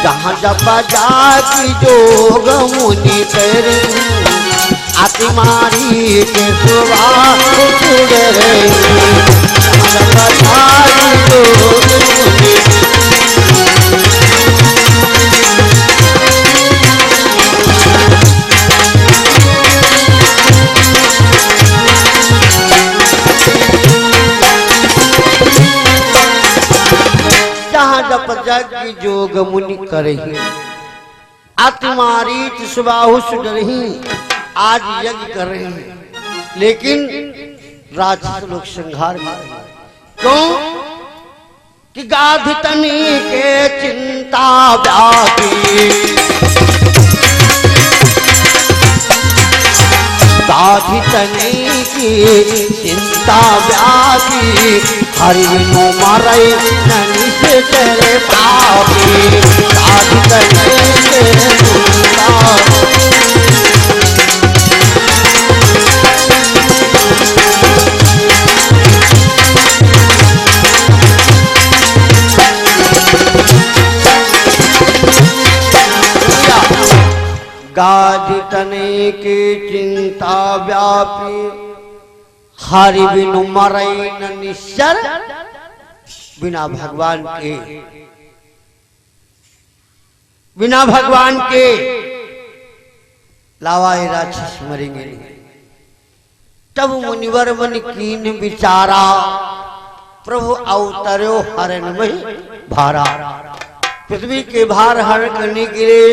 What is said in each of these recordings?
जहाँ जब जाति जोग मुनि कर आति मारी के सुबह उड़ रही। जहाँ जब जाति जोग मुनि जप जग जोग मुनि करही आत्मारीच सुबाहु सुडरही। आज यज्ञ कर रहे हैं लेकिन राक्षस लोग संहार कर रहे हैं। क्यों कि गाधितनी के चिंता व्यापी, गाधितनी की चिंता व्यापी। हरि नो मरई ननी से तेरे पापी। गाधितनी के चिंता गाधितने की चिंता व्यापी। हरि बिनु मरई न निश्चर। बिना भगवान के, बिना भगवान के लावाए राक्षस मरेंगे नहीं। तब मुनिवर मन कीन विचारा, प्रभु अवतरो हरण में भारा। पृथ्वी के भार हरण करने के लिए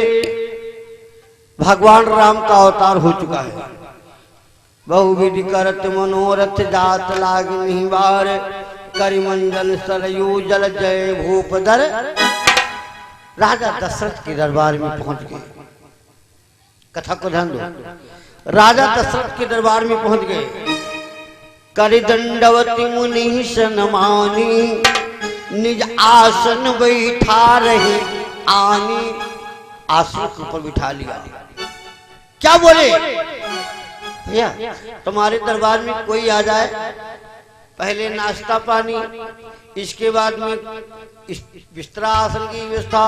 भगवान राम का अवतार हो चुका है। बहुविधि करत मनोरथ जात लागनी बार। करिमंडल सरयू जल जय भूपधर। राजा दशरथ के दरबार में पहुंच गए। कथा को ध्यान दो। राजा दशरथ के दरबार में पहुंच गए। करि दंडवती मुनि सनमानी। निज आसन बैठा रहे आनी। आसन के ऊपर बिठा लिया। क्या बोले भैया, तुम्हारे दरबार में कोई आ जाए, पहले नाश्ता पानी, इसके बाद में बिस्तरा आसन की व्यवस्था,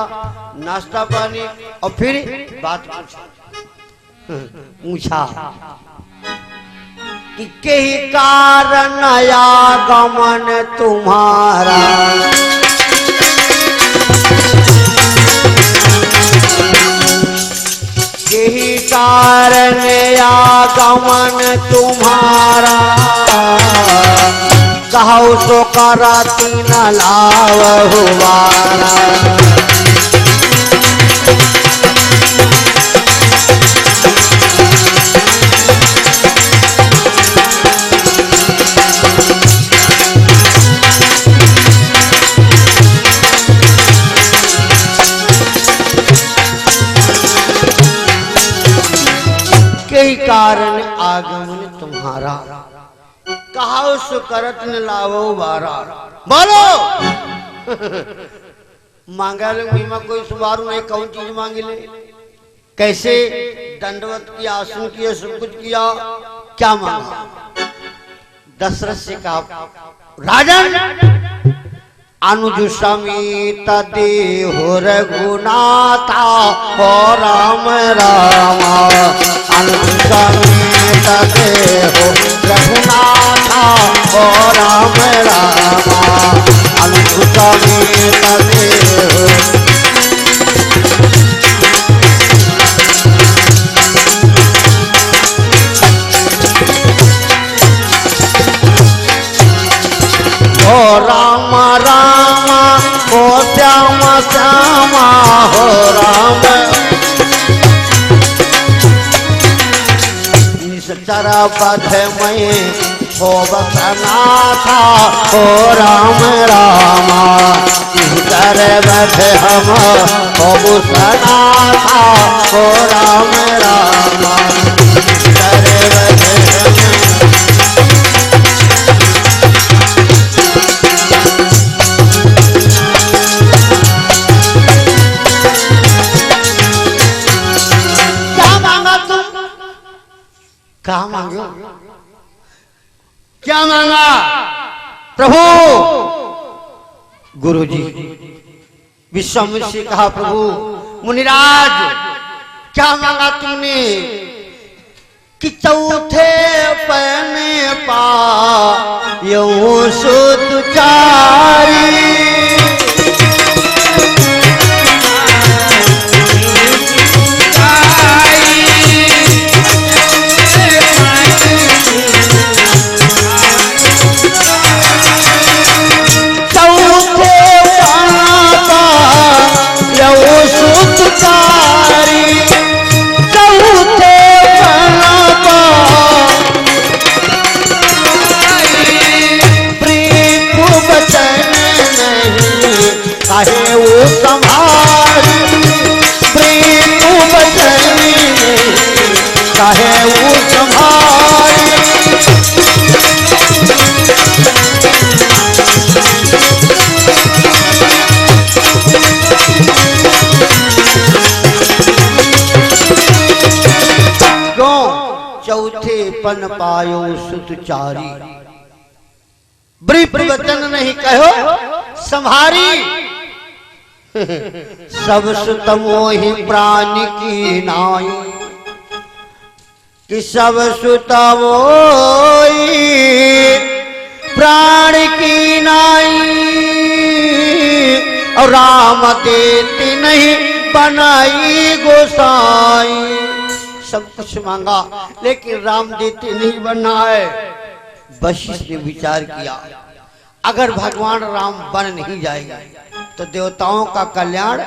नाश्ता पानी और फिर बात पूछा कि कहीं कारण आगमन तुम्हारा। यही कारण आगमन तुम्हारा। कहो सो कराती न लाव हुआरा। कई कारण आगमन तुम्हारा। कहा सुकरत न लावो बारा। बोलो मांगा ले महिमा कोई सुबारू नहीं। कौन चीज मांगे ले, कैसे दंडवत किया, आसन किया, सब कुछ किया, क्या मांगा। दशरथ से कहा राजन अनुज समेत देहो रघुनाथा। हो राम रामा अनुज समेत देहो रघुनाथा। हो राम रामा अनुज समेत देहो। हो राम राम हो श्याम श्यामा। हो राम निश्चर बध में हो बसनाथा। हो राम रामा निश्चर बध हम हो बसनाथा। हो राम रामा निश्चर बध हम। क्या मांगो, क्या मांगा प्रभु। गुरुजी विश्वामित्र से कहा, प्रभु मुनिराज क्या मांगा तुमने कि चौथे पहने पा यूं सुत चारी। काहे वो संभारी प्रेम बचनी काहे वो संभारी। क्यों चौथे पन पायो सुतचारी, बड़ी प्रवचन नहीं कहो संभारी। सब सुत मोहि प्राण की नाई कि सब सुत मोहि प्राण की नाई। और राम देती नहीं बनाई गोसाई। सब कुछ मांगा लेकिन राम देते नहीं बनाए। वशिष्ठ ने विचार किया, अगर भगवान राम बन नहीं जाएगा तो देवताओं का कल्याण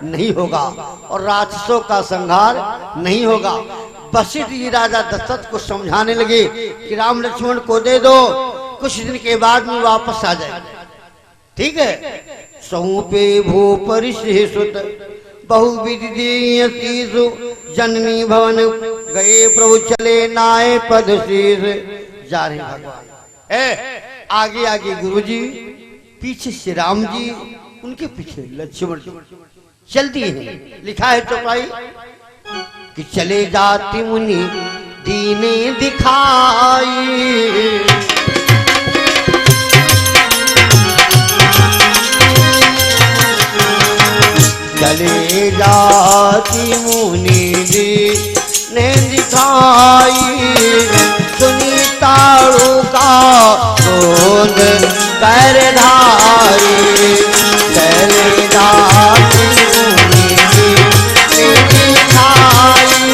नहीं होगा और राक्षसों का संहार नहीं होगा। वशिष्ठ जी राजा दशरथ को समझाने लगे कि राम लक्ष्मण को दे दो, कुछ दिन के बाद में वापस आ जाए। ठीक है। सौंपे भूपरि सुत बहुविधि जननी भवन गए प्रभु चले नाय पद शीस। जा रहे भगवान आगे आगे गुरुजी, पीछे श्री राम जी, उनके पीछे लक्ष्मण चलती है। लिखा है चौपाई कि चले जाती मुनि दीने दिखाई। चले जाती मुनि दीने दिखाई। सुनी ताड़ू का क्रोध कर धारी। चले जाती मुनि दीने दिखाई।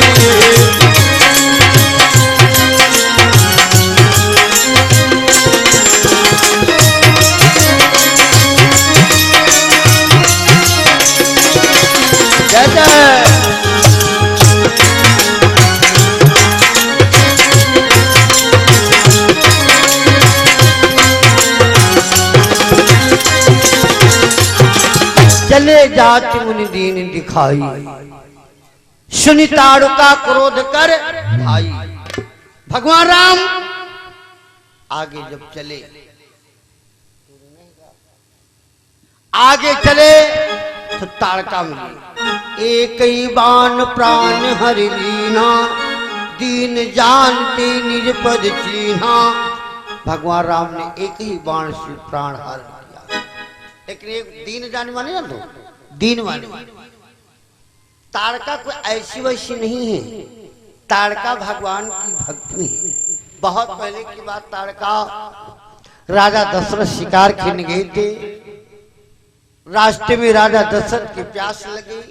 चले जाति मुनि दीन दिखाई। सुनि ताड़ुका क्रोध कर भाई। भगवान राम आगे जब चले, आगे चले तो ताड़का मिली। एक ही बाण प्राण हरि लीना, दीन जानते निज पद चीन्हा। भगवान राम ने एक ही बाण से प्राण हर लिया। लेकिन एक दीन जाने माने ना, तो दीन माने। ताड़का कोई ऐसी वैसी नहीं है, ताड़का भगवान की भक्ति है। बहुत पहले की बात, ताड़का राजा दशरथ शिकार खेलने गए थे। रास्ते में राजा दशरथ की प्यास लगी,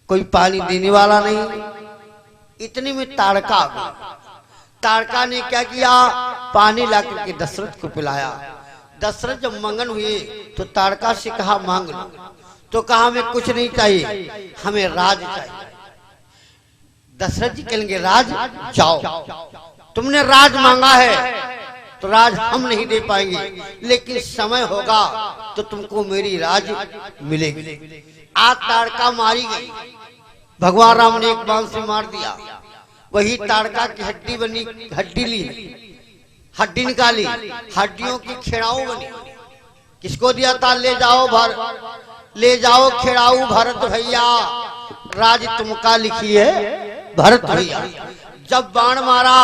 कोई पानी देने वाला नहीं। इतने में ताड़का आ गया। ताड़का ने क्या किया, पानी लाकर के दशरथ को पिलाया। दशरथ जब मंगन हुए तो ताड़का से कहा मांग लो, तो कहा हमें कुछ नहीं चाहिए, हमें राज चाहिए। दशरथ जी कहेंगे राज, जाओ, तुमने राज मांगा है तो राज हम नहीं दे पाएंगे, लेकिन समय होगा तो तुमको मेरी राज मिलेगी। आज ताड़का मारी गई, भगवान राम ने एक बाण से मार दिया। वही ताड़का की हड्डी बनी, हड्डी ली, हड्डी निकाली, हड्डियों की खेड़ाऊ बनी। किसको दिया था, ले जाओ ले जाओ खेड़ाऊ भरत भैया, राज तुमका लिखी है भरत भैया। जब बाण मारा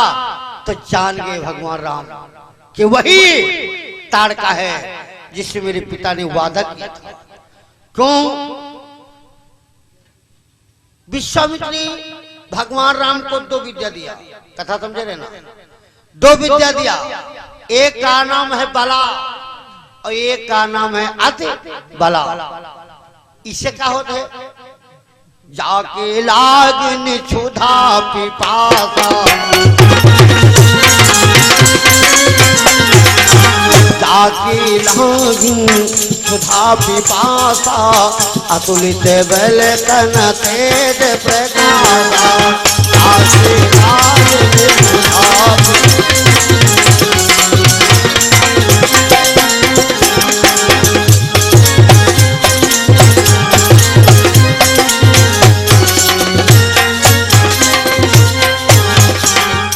तो जान गए भगवान राम कि वही ताड़का है। जिससे मेरे पिता ने वादा किया था। क्यों? विश्वामित्र ने भगवान राम को 2 विद्या दिया, कथा समझे रहे ना, 2 विद्या दिया। एक का नाम है बला और एक का नाम है अति बला। इसे क्या होता है? जाके लागन क्षुधा पिपासा, जाके लागन क्षुधा पिपासा, अतुलित बल तन तेज प्रगासा, जाके लागन क्षुधा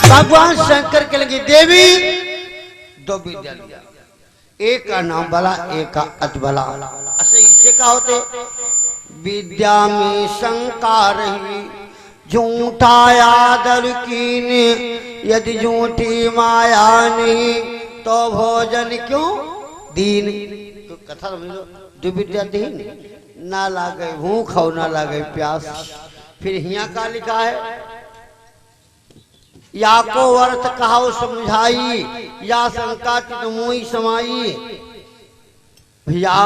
भगवान शंकर के लगे देवी 2 विद्या दिया। एक का नाम बला, एक का अतबला। ऐसे इसे क्या होते? विद्या में शंका रही, झूठा आदर कीन, यदि झूठी माया नहीं तो भोजन क्यों दीन। तो कथा समझो, 2 विद्या दीन, ना लागे भूख और ना लागे प्यास। फिर यहाँ का लिखा है, या को अर्थ कहाओ समझाई, या शंका चित मोहि समाई। भैया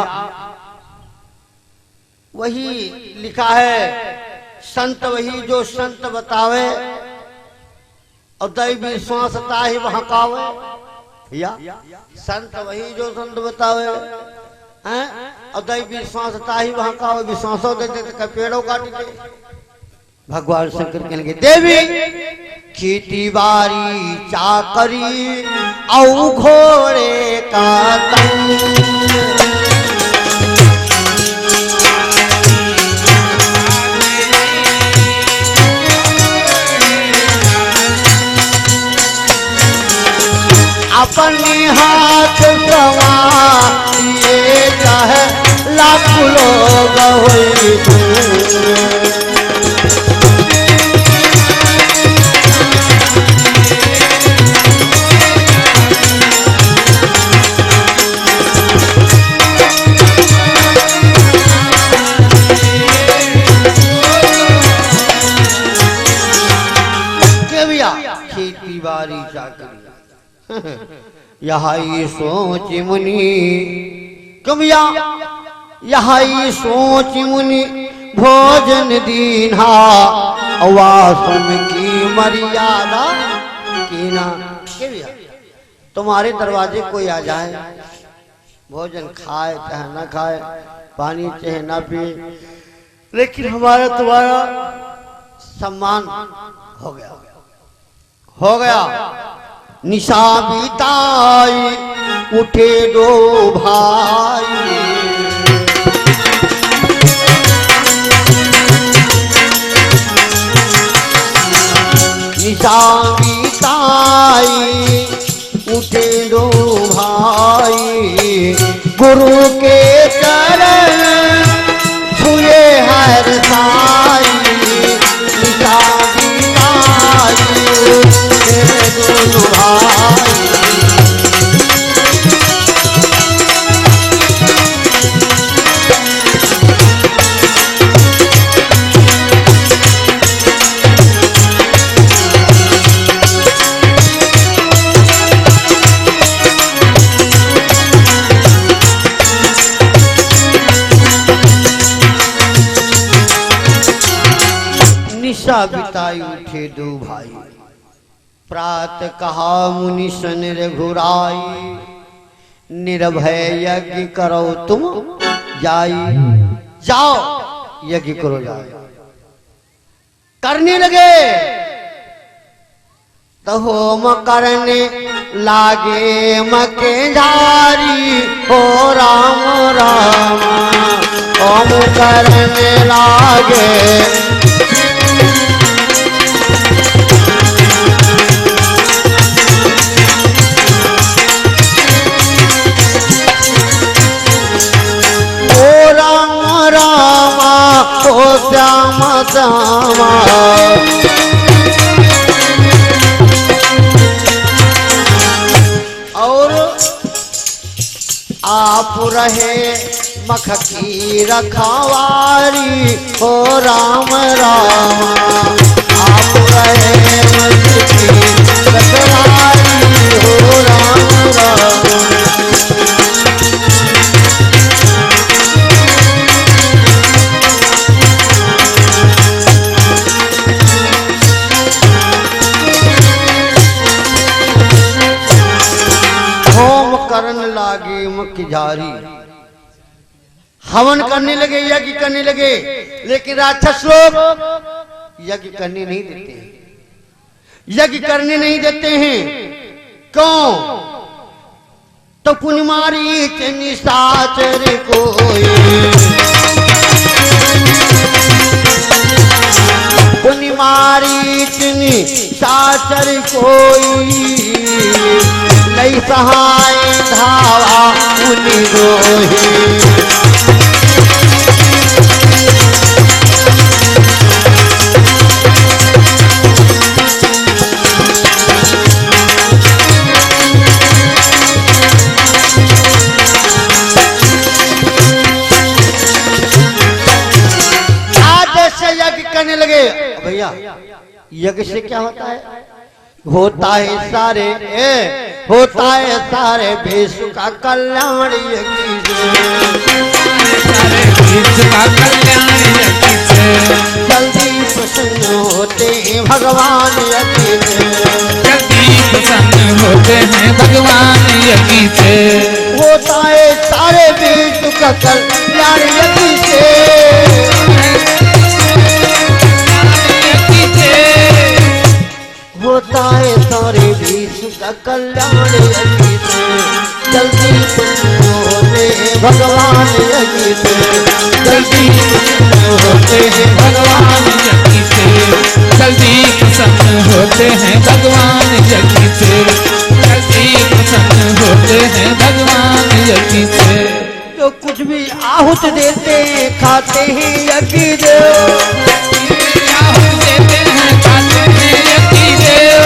वही लिखा है, संत वही जो संत बतावे और दैव विश्वास ताहि बहकावे। भैया संत वही जो संत बतावे हैं और दैव विश्वास ताहि बहकावे। विश्वासों देते तो पेड़ों काटते। भगवान शंकर कहने लगे देवी खेती बारी चाकरी औ घोड़े का तंग, अपने हाथ संवारिए चाहे लाख लोग होई। खेती बारी चाकरी यही सोच मुनि, कमिया यही सोच मुनि भोजन दीन्हा, वासम की मर्यादा कीना। तुम्हारे दरवाजे कोई आ जाए, भोजन खाए चाहे न खाए, पानी चाहे न पिए, लेकिन हमारा तुम्हारा सम्मान हो गया, हो गया। निशा बीताई उठे 2 भाई, निशा बीताई उठे 2 भाई, गुरु के चरण छुए हर साई। निशा बीताई दोनों भाई, निशा बिताई उठे 2 भाई। प्रात कहा मुनि सन रघुराई, निर्भय यज्ञ करो तुम जाई। जाओ यज्ञ करो जाओ। करने लगे तो होम करने लागे मके झारी, हो राम राम होम करने लागे। ओ श्याम श्यामा और आप रहे मख की रखवारी हो राम राम। आप रहे मख की रखवारी हो राम राम। होम करने लागे मुख जारी, हवन करने लगे, यज्ञ करने लगे, लेकिन राक्षस लोग यज्ञ करने नहीं देते हैं, यज्ञ करने नहीं देते हैं। क्यों? तो पुनिमारी के निशाचर कोई, पुनिमारी के निशाचर कोई, नहीं सहाय धावा मुनि दोही। यज्ञ करने लगे। भैया यज्ञ से क्या होता है? होता है सारे होता है सारे विश्व का कल्याण यज्ञ से, सारे विश्व का कल्याण यज्ञ से, जल्दी प्रसन्न होते हैं भगवान यज्ञ से, जल्दी प्रसन्न होते हैं भगवान यज्ञ से। होता है सारे विश्व का कल्याण यज्ञ से, होता है सारे विश्व का कल्याण यज्ञ से, जल्दी प्रसन्न होते हैं भगवान यज्ञ से, जल्दी प्रसन्न होते हैं भगवान यज्ञ से, जल्दी प्रसन्न होते हैं भगवान यज्ञ से, जल्दी प्रसन्न होते हैं भगवान यज्ञ से। जो कुछ भी आहुत देते हैं खाते हैं यज्ञ देव, आहुत देते हैं खाते हैं यज्ञ देव,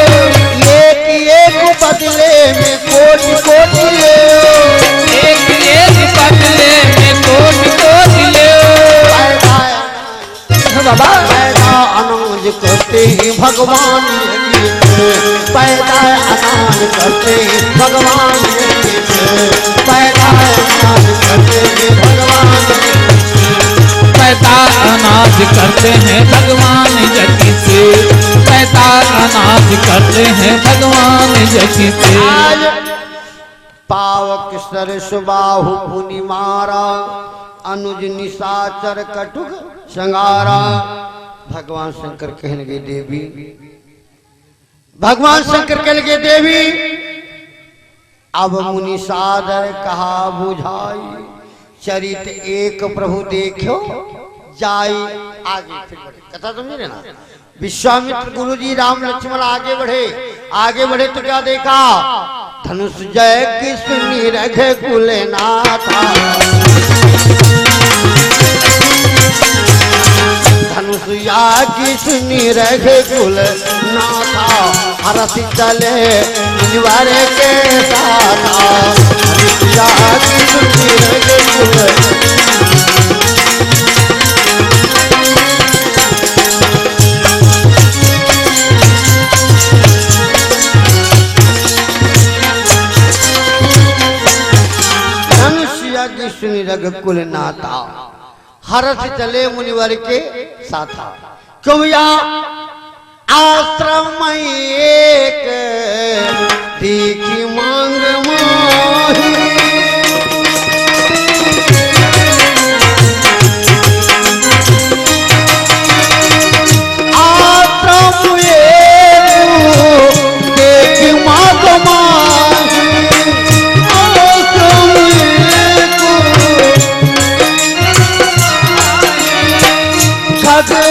एक बदले में कोटि कोटि ले, एक बदले में कोटि कोटि ले। बाबा पैदा अनाज करते हैं भगवान यज्ञ से, पैदा अनाज करते हैं भगवान यज्ञ से, पैदा अनाज करते हैं भगवान, पैदा अनाज करते हैं भगवान यज्ञ से, पैदा अनाज करते हैं भगवान यज्ञ से। पावक सरस बाहु पुनि मारा, अनुज निशाचर कटुक संगारा। भगवान शंकर कहने लगे देवी, भगवान शंकर कहने लगे देवी, अब मुनि सादर कहा बुझाई, चरित एक प्रभु देखो जाई। आगे फिर बढ़े, कथा समझे ना? विश्वामित्र गुरु जी राम लक्ष्मण आगे बढ़े तो क्या देखा? धनुष जय किसनी रखे कुलनाथा, धनुष या किसनी रखे कुलनाथा, हरस चले मुनिवर के साथ, धनुष या किसनी रखे कुलनाथा। रग कुल नाता, हरस चले मुनिवर के साथा। क्यों भैया? आश्रम एक देखी मांग मोही, आश्रम एक देखी मांग मोही,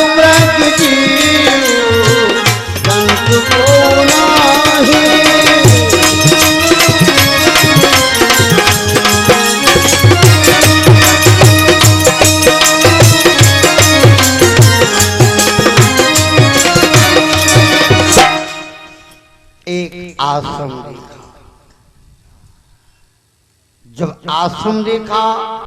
मृग जीव कंस को नाही, एक आश्रम देखा, जब आश्रम देखा